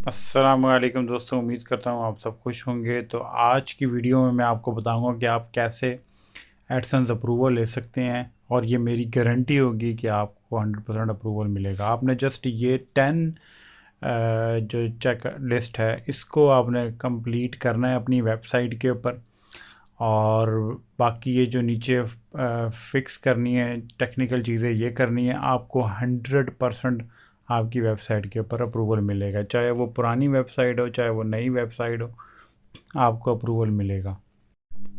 अस्सलाम वालेकुम दोस्तों, उम्मीद करता हूँ आप सब खुश होंगे। तो आज की वीडियो में मैं आपको बताऊंगा कि आप कैसे एडसेंस अप्रूवल ले सकते हैं, और ये मेरी गारंटी होगी कि आपको 100% अप्रूवल मिलेगा। आपने जस्ट ये 10 जो चेक लिस्ट है इसको आपने कंप्लीट करना है अपनी वेबसाइट के ऊपर। और बाकी ये जो नीचे फिक्स करनी है टेक्निकल चीज़ें ये करनी है, आपको 100% आपकी वेबसाइट के ऊपर अप्रूवल मिलेगा। चाहे वो पुरानी वेबसाइट हो चाहे वो नई वेबसाइट हो, आपको अप्रूवल मिलेगा।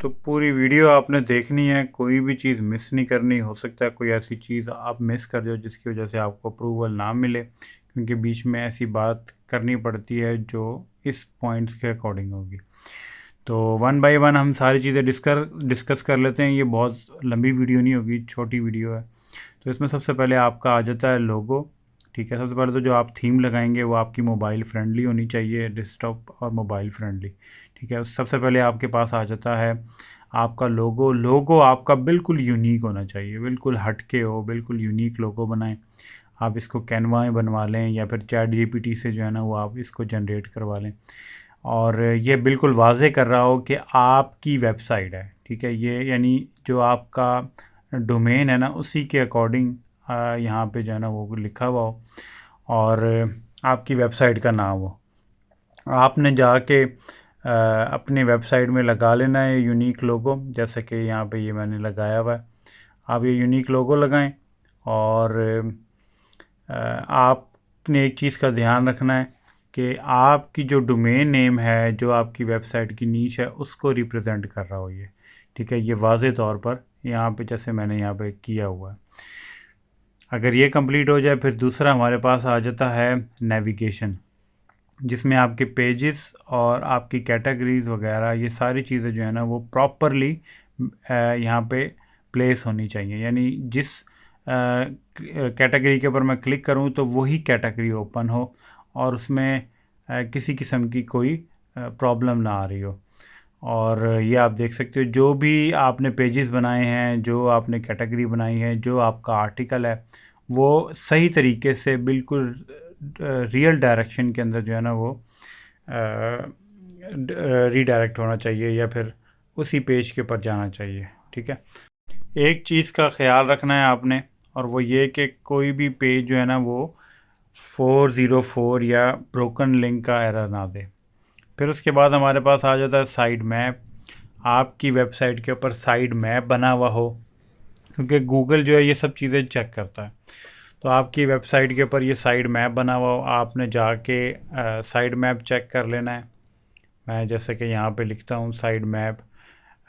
तो पूरी वीडियो आपने देखनी है, कोई भी चीज़ मिस नहीं करनी। हो सकता है कोई ऐसी चीज़ आप मिस कर दो जिसकी वजह से आपको अप्रूवल ना मिले, क्योंकि बीच में ऐसी बात करनी पड़ती है जो इस पॉइंट्स के अकॉर्डिंग होगी। तो वन बाय वन हम सारी चीज़ें डिस्कस कर लेते हैं। ये बहुत लंबी वीडियो नहीं होगी, छोटी वीडियो है। तो इसमें सबसे पहले आपका आ जाता है लोगो। ठीक है, सबसे पहले तो जो आप थीम लगाएंगे वो आपकी मोबाइल फ्रेंडली होनी चाहिए, डेस्कटॉप और मोबाइल फ्रेंडली। ठीक है, सबसे पहले आपके पास आ जाता है आपका लोगो। लोगो आपका बिल्कुल यूनिक होना चाहिए, बिल्कुल हटके हो, बिल्कुल यूनिक लोगो बनाएं। आप इसको कैनवा में बनवा लें या फिर चैट जीपीटी से जो है ना वो आप इसको जनरेट करवा लें। और ये बिल्कुल वाज़े कर रहा हो कि आपकी वेबसाइट है। ठीक है, ये यानी जो आपका डोमेन है ना उसी के अकॉर्डिंग यहाँ पे जो है ना वो लिखा हुआ हो, और आपकी वेबसाइट का नाम हो। आपने जाके अपनी वेबसाइट में लगा लेना है यूनिक लोगो, जैसे कि यहाँ पे ये मैंने लगाया हुआ है। आप ये यूनिक लोगो लगाएं। और आपने एक चीज़ का ध्यान रखना है कि आपकी जो डोमेन नेम है, जो आपकी वेबसाइट की नीच है, उसको रिप्रेजेंट कर रहा हो ये। ठीक है, ये वाज़े तौर पर यहाँ पे जैसे मैंने यहाँ पे किया हुआ है। अगर ये कंप्लीट हो जाए फिर दूसरा हमारे पास आ जाता है नेविगेशन, जिसमें आपके पेजेस और आपकी कैटेगरीज वगैरह ये सारी चीज़ें जो है ना वो प्रॉपरली यहाँ पे प्लेस होनी चाहिए। यानी जिस कैटेगरी के ऊपर मैं क्लिक करूँ तो वही कैटेगरी ओपन हो और उसमें किसी किस्म की कोई प्रॉब्लम ना आ रही हो। और ये आप देख सकते हो जो भी आपने पेजेस बनाए हैं, जो आपने कैटेगरी बनाई है, जो आपका आर्टिकल है, वो सही तरीके से बिल्कुल रियल डायरेक्शन के अंदर जो है ना वो रीडायरेक्ट होना चाहिए या फिर उसी पेज के ऊपर जाना चाहिए। ठीक है, एक चीज़ का ख्याल रखना है आपने, और वो ये कि कोई भी पेज जो है ना वो 404 या ब्रोकन लिंक का एरर ना दे। फिर उसके बाद हमारे पास आ जाता है साइड मैप। आपकी वेबसाइट के ऊपर साइड मैप बना हुआ हो, क्योंकि गूगल जो है ये सब चीज़ें चेक करता है। तो आपकी वेबसाइट के ऊपर ये साइड मैप बना हुआ हो, आपने जाके साइड मैप चेक कर लेना है। मैं जैसे कि यहाँ पे लिखता हूँ साइड मैप।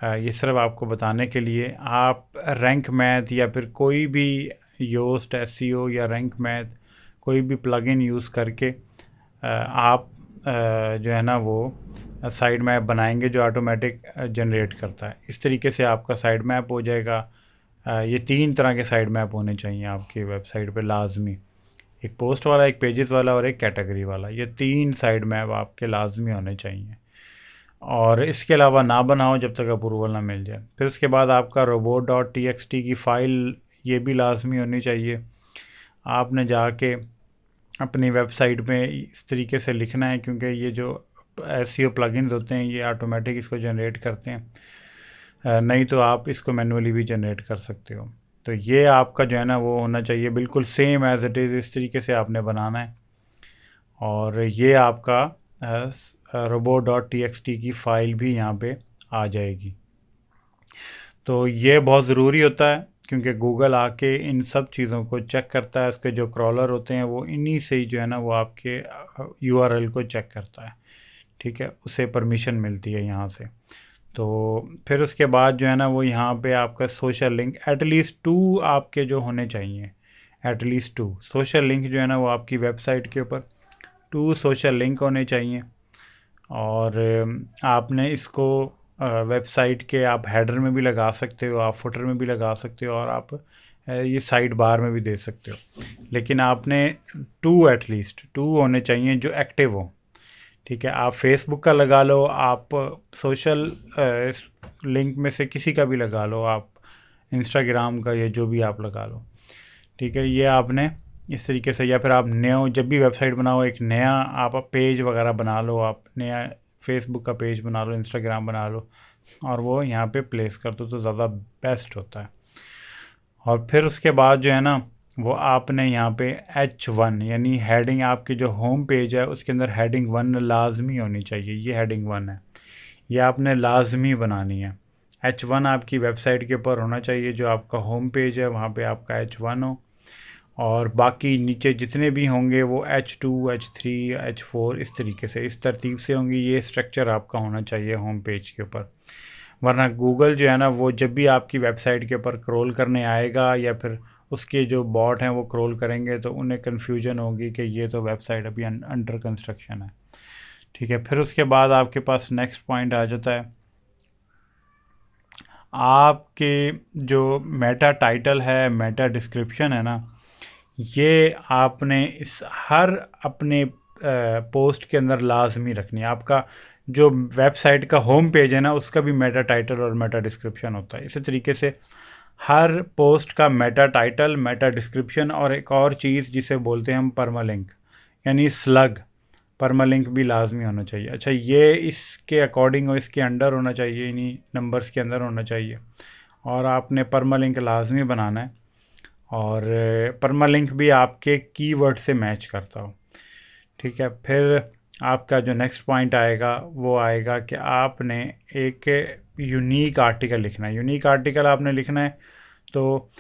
ये सिर्फ आपको बताने के लिए, आप रैंक मैथ या फिर कोई भी योस्ट एसईओ या रैंक मैथ कोई भी प्लगइन यूज़ करके आप जो है ना वो साइड मैप बनाएंगे जो ऑटोमेटिक जनरेट करता है। इस तरीके से आपका साइड मैप हो जाएगा। ये 3 तरह के साइड मैप होने चाहिए आपकी वेबसाइट पे लाजमी। एक पोस्ट वाला, एक पेजेस वाला और एक कैटेगरी वाला। ये 3 साइड मैप आपके लाजमी होने चाहिए, और इसके अलावा ना बनाओ जब तक अप्रूवल ना मिल जाए। फिर उसके बाद आपका robot.txt की फ़ाइल ये भी लाजमी होनी चाहिए। आपने जाके अपनी वेबसाइट में इस तरीके से लिखना है, क्योंकि ये जो एसईओ प्लगइन्स होते हैं ये ऑटोमेटिक इसको जनरेट करते हैं। नहीं तो आप इसको मैनुअली भी जनरेट कर सकते हो। तो ये आपका जो है ना वो होना चाहिए बिल्कुल सेम एज़ इट इज़, इस तरीके से आपने बनाना है। और ये आपका robot.txt की फ़ाइल भी यहाँ पे आ जाएगी। तो ये बहुत ज़रूरी होता है, क्योंकि गूगल आके इन सब चीज़ों को चेक करता है। उसके जो क्रॉलर होते हैं वो इन्हीं से ही जो है ना वो आपके यूआरएल को चेक करता है। ठीक है, उसे परमिशन मिलती है यहाँ से। तो फिर उसके बाद जो है ना वो यहाँ पे आपका सोशल लिंक एटलीस्ट 2 आपके जो होने चाहिए। एटलीस्ट 2 सोशल लिंक जो है ना वो आपकी वेबसाइट के ऊपर 2 सोशल लिंक होने चाहिए। और आपने इसको वेबसाइट के आप हेडर में भी लगा सकते हो, आप फुटर में भी लगा सकते हो, और आप ये साइड बार में भी दे सकते हो। लेकिन आपने 2 एटलीस्ट 2 होने चाहिए जो एक्टिव हो। ठीक है, आप फेसबुक का लगा लो, आप सोशल लिंक में से किसी का भी लगा लो, आप इंस्टाग्राम का या जो भी आप लगा लो। ठीक है, ये आपने इस तरीके से, या फिर आप नया जब भी वेबसाइट बनाओ एक नया आप पेज वगैरह बना लो, आप नया फेसबुक का पेज बना लो, इंस्टाग्राम बना लो और वो यहाँ पे प्लेस कर दो तो ज़्यादा बेस्ट होता है। और फिर उसके बाद जो है ना वो आपने यहाँ पे H1 यानी हेडिंग, आपकी जो होम पेज है उसके अंदर हेडिंग 1 लाजमी होनी चाहिए। ये हेडिंग 1 है, ये आपने लाजमी बनानी है। H1 आपकी वेबसाइट के ऊपर होना चाहिए, जो आपका होम पेज है वहाँ पे आपका H1 हो, और बाकी नीचे जितने भी होंगे वो H2 H3 H4 इस तरीके से, इस तरतीब से होंगी। ये स्ट्रक्चर आपका होना चाहिए होम पेज के ऊपर, वरना गूगल जो है ना वो जब भी आपकी वेबसाइट के ऊपर क्रॉल करने आएगा या फिर उसके जो बॉट हैं वो क्रॉल करेंगे तो उन्हें कन्फ्यूजन होगी कि ये तो वेबसाइट अभी अंडर कंस्ट्रक्शन है। ठीक है, फिर उसके बाद आपके पास नेक्स्ट पॉइंट आ जाता है, आपके जो मेटा टाइटल है, मेटा डिस्क्रिप्शन है ना, ये आपने इस हर अपने पोस्ट के अंदर लाजमी रखनी है। आपका जो वेबसाइट का होम पेज है ना उसका भी मेटा टाइटल और मेटा डिस्क्रिप्शन होता है। इसी तरीके से हर पोस्ट का मेटा टाइटल, मेटा डिस्क्रिप्शन और एक और चीज़ जिसे बोलते हैं हम परमालिंक यानी स्लग, परमालिंक भी लाजमी होना चाहिए। अच्छा, ये इसके अकॉर्डिंग और इसके अंडर होना चाहिए, इन्हीं नंबर्स के अंदर होना चाहिए, और आपने परमालिंक लाजमी बनाना है। और परमालिंक भी आपके कीवर्ड से मैच करता हो। ठीक है, फिर आपका जो नेक्स्ट पॉइंट आएगा वो आएगा कि आपने एक यूनिक आर्टिकल लिखना है। यूनिक आर्टिकल आपने लिखना है तो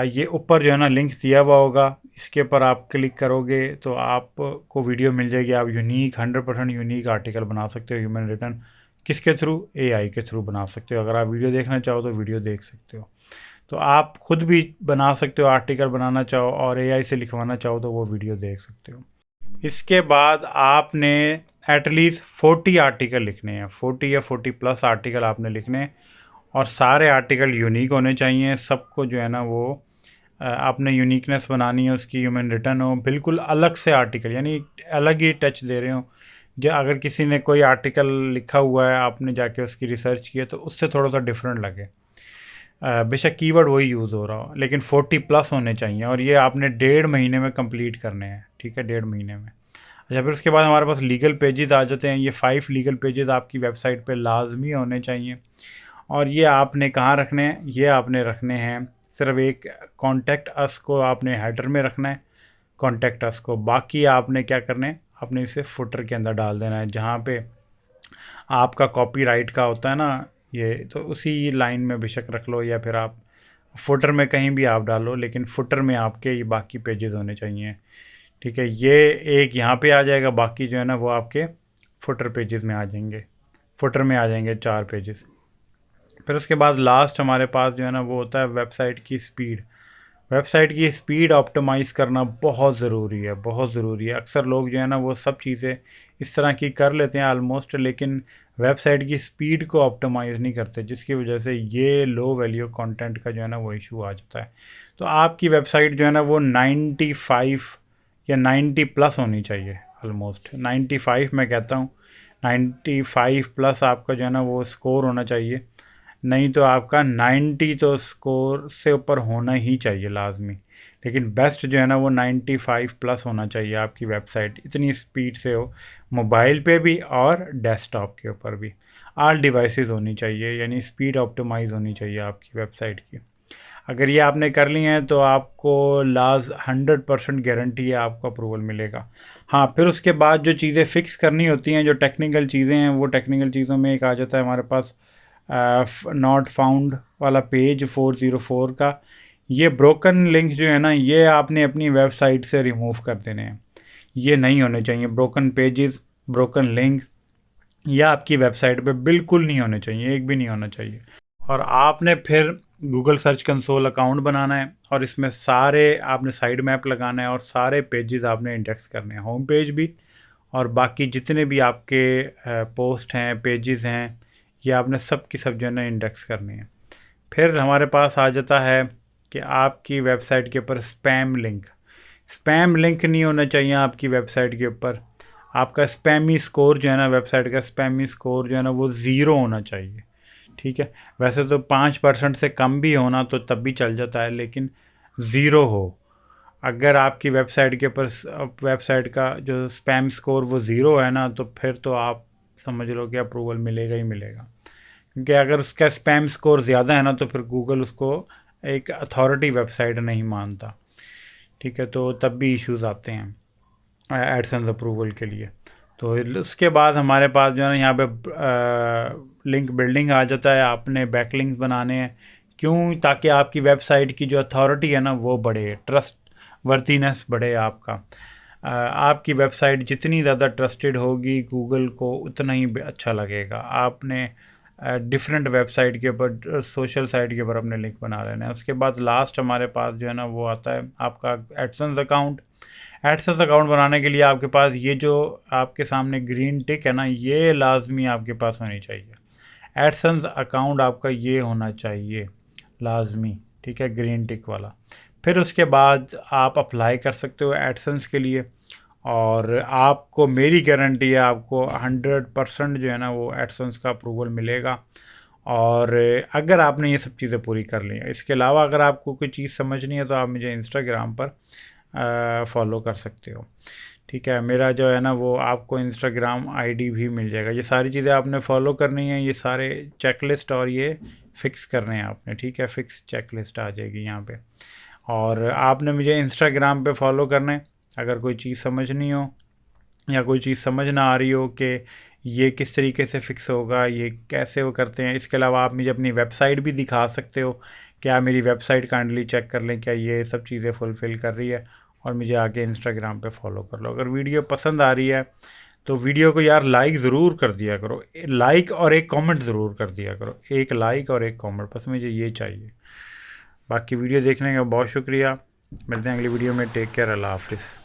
ये ऊपर जो है ना लिंक दिया हुआ होगा, इसके ऊपर आप क्लिक करोगे तो आपको वीडियो मिल जाएगी। आप यूनिक 100% यूनिक आर्टिकल बना सकते हो ह्यूमन रिटर्न, किसके थ्रू? AI के थ्रू बना सकते हो। अगर आप वीडियो देखना चाहो तो वीडियो देख सकते हो, तो आप खुद भी बना सकते हो, आर्टिकल बनाना चाहो और AI से लिखवाना चाहो तो वो वीडियो देख सकते हो। इसके बाद आपने एटलीस्ट 40 आर्टिकल लिखने हैं, 40 या 40 प्लस आर्टिकल आपने लिखने हैं, और सारे आर्टिकल यूनिक होने चाहिए। सबको जो है ना वो आपने यूनिकनेस बनानी है उसकी, ह्यूमन रिटर्न हो, बिल्कुल अलग से आर्टिकल यानी अलग ही टच दे रहे हो। जो अगर किसी ने कोई आर्टिकल लिखा हुआ है, आपने जाके उसकी रिसर्च किया तो उससे थोड़ा सा डिफरेंट लगे, बेशक कीवर्ड वही यूज़ हो रहा हो, लेकिन 40 प्लस होने चाहिए, और ये आपने 1.5 महीने में कंप्लीट करने हैं। ठीक है, 1.5 महीने में। अच्छा, फिर उसके बाद हमारे पास लीगल पेजेस आ जाते हैं। ये 5 लीगल पेजेस आपकी वेबसाइट पे लाजमी होने चाहिए, और ये आपने कहाँ रखने हैं? ये आपने रखने हैं सिर्फ एक कॉन्टैक्ट अस को आपने हेडर में रखना है, कॉन्टैक्ट अस को। बाकी आपने क्या करना है, आपने इसे फुटर के अंदर डाल देना है, जहाँ पे आपका कॉपीराइट का होता है ना, ये तो उसी लाइन में बेशक रख लो, या फिर आप फुटर में कहीं भी आप डालो, लेकिन फुटर में आपके ये बाकी पेजेस होने चाहिए। ठीक है, ये एक यहाँ पे आ जाएगा, बाकी जो है ना वो आपके फुटर पेजेस में आ जाएंगे, फुटर में आ जाएंगे 4 पेजेस। फिर उसके बाद लास्ट हमारे पास जो है ना वो होता है वेबसाइट की स्पीड। वेबसाइट की स्पीड ऑप्टिमाइज़ करना बहुत ज़रूरी है, बहुत ज़रूरी है। अक्सर लोग जो है ना वो सब चीज़ें इस तरह की कर लेते हैं ऑलमोस्ट, लेकिन वेबसाइट की स्पीड को ऑप्टिमाइज़ नहीं करते, जिसकी वजह से ये लो वैल्यू कंटेंट का जो है ना वो इशू आ जाता है। तो आपकी वेबसाइट जो है ना वो 95 या 90 प्लस होनी चाहिए, ऑलमोस्ट 95 मैं कहता हूँ, 95 प्लस आपका जो है ना वो स्कोर होना चाहिए। नहीं तो आपका 90 तो स्कोर से ऊपर होना ही चाहिए लाजमी, लेकिन बेस्ट जो है ना वो 95 प्लस होना चाहिए आपकी वेबसाइट, इतनी स्पीड से हो, मोबाइल पे भी और डेस्कटॉप के ऊपर भी, ऑल डिवाइसेस होनी चाहिए, यानी स्पीड ऑप्टिमाइज़ होनी चाहिए आपकी वेबसाइट की। अगर ये आपने कर ली हैं तो आपको 100% गारंटी है, आपको अप्रूवल मिलेगा। हाँ, फिर उसके बाद जो चीज़ें फ़िक्स करनी होती हैं, जो टेक्निकल चीज़ें हैं, वो टेक्निकल चीज़ों में एक आ जाता है हमारे पास नॉट फाउंड वाला पेज 404 का। ये ब्रोकन लिंक जो है ना ये आपने अपनी वेबसाइट से रिमूव कर देने हैं, ये नहीं होने चाहिए। ब्रोकन पेजेस, ब्रोकन लिंक यह आपकी वेबसाइट पे बिल्कुल नहीं होने चाहिए, एक भी नहीं होना चाहिए। और आपने फिर गूगल सर्च कंसोल अकाउंट बनाना है, और इसमें सारे आपने साइड मैप लगाना है, और सारे पेजेस आपने इंडेक्स करने हैं, होम पेज भी और बाकी जितने भी आपके पोस्ट हैं, पेजेस हैं, ये आपने सब की सब जो है ना इंडेक्स करनी है। फिर हमारे पास आ जाता है कि आपकी वेबसाइट के ऊपर स्पैम लिंक, स्पैम लिंक नहीं होना चाहिए आपकी वेबसाइट के ऊपर। आपका स्पैमी स्कोर जो है ना, वेबसाइट का स्पैमी स्कोर जो है ना वो ज़ीरो होना चाहिए। ठीक है, वैसे तो 5% से कम भी होना तो तब भी चल जाता है, लेकिन ज़ीरो हो। अगर आपकी वेबसाइट के ऊपर वेबसाइट का जो स्पैम स्कोर वो ज़ीरो है ना, तो फिर तो आप समझ लो कि अप्रूवल मिलेगा ही मिलेगा। क्योंकि अगर उसका स्पैम स्कोर ज़्यादा है ना, तो फिर गूगल उसको एक अथॉरिटी वेबसाइट नहीं मानता। ठीक है, तो तब भी इश्यूज़ आते हैं एडसेंस अप्रूवल के लिए। तो उसके बाद हमारे पास जो है ना यहाँ पे लिंक बिल्डिंग आ जाता है। आपने बैकलिंक्स बनाने हैं, क्यों? ताकि आपकी वेबसाइट की जो अथॉरिटी है ना वो बढ़े, ट्रस्ट वर्दीनेस बढ़े आपका। आपकी वेबसाइट जितनी ज़्यादा ट्रस्टेड होगी गूगल को उतना ही अच्छा लगेगा। आपने डिफरेंट वेबसाइट के ऊपर, सोशल साइट के ऊपर अपने लिंक बना लेना है। उसके बाद लास्ट हमारे पास जो है ना वो आता है आपका एडसेंस अकाउंट। एडसेंस अकाउंट बनाने के लिए आपके पास ये जो आपके सामने ग्रीन टिक है ना, ये लाजमी आपके पास होनी चाहिए। एडसेंस अकाउंट आपका ये होना चाहिए लाजमी, ठीक है, ग्रीन टिक वाला। फिर उसके बाद आप अप्लाई कर सकते हो एडसेंस के लिए, और आपको मेरी गारंटी है आपको 100% जो है ना वो एडसेंस का अप्रूवल मिलेगा। और अगर आपने ये सब चीज़ें पूरी कर ली हैं, इसके अलावा अगर आपको कोई चीज़ समझनी है तो आप मुझे इंस्टाग्राम पर फॉलो कर सकते हो। ठीक है, मेरा जो है ना वो आपको इंस्टाग्राम आईडी भी मिल जाएगा। ये सारी चीज़ें आपने फॉलो करनी है, ये सारे चेकलिस्ट और ये फिक्स करने हैं आपने। ठीक है, फिक्स चेकलिस्ट आ जाएगी यहाँ पे, और आपने मुझे इंस्टाग्राम पे फॉलो करना है। अगर कोई चीज़ समझनी हो या कोई चीज़ समझ ना आ रही हो कि ये किस तरीके से फ़िक्स होगा, ये कैसे वो करते हैं, इसके अलावा आप मुझे अपनी वेबसाइट भी दिखा सकते हो। क्या मेरी वेबसाइट काइंडली चेक कर लें क्या ये सब चीज़ें फुलफ़िल कर रही है, और मुझे आके इंस्टाग्राम पे फॉलो कर लो। अगर वीडियो पसंद आ रही है तो वीडियो को यार लाइक ज़रूर कर दिया करो, लाइक और एक कमेंट ज़रूर कर दिया करो, एक लाइक और एक कमेंट, बस मुझे ये चाहिए। बाकी वीडियो देखने का बहुत शुक्रिया। मिलते हैं अगली वीडियो में। टेक केयर, अल्लाह हाफिज़।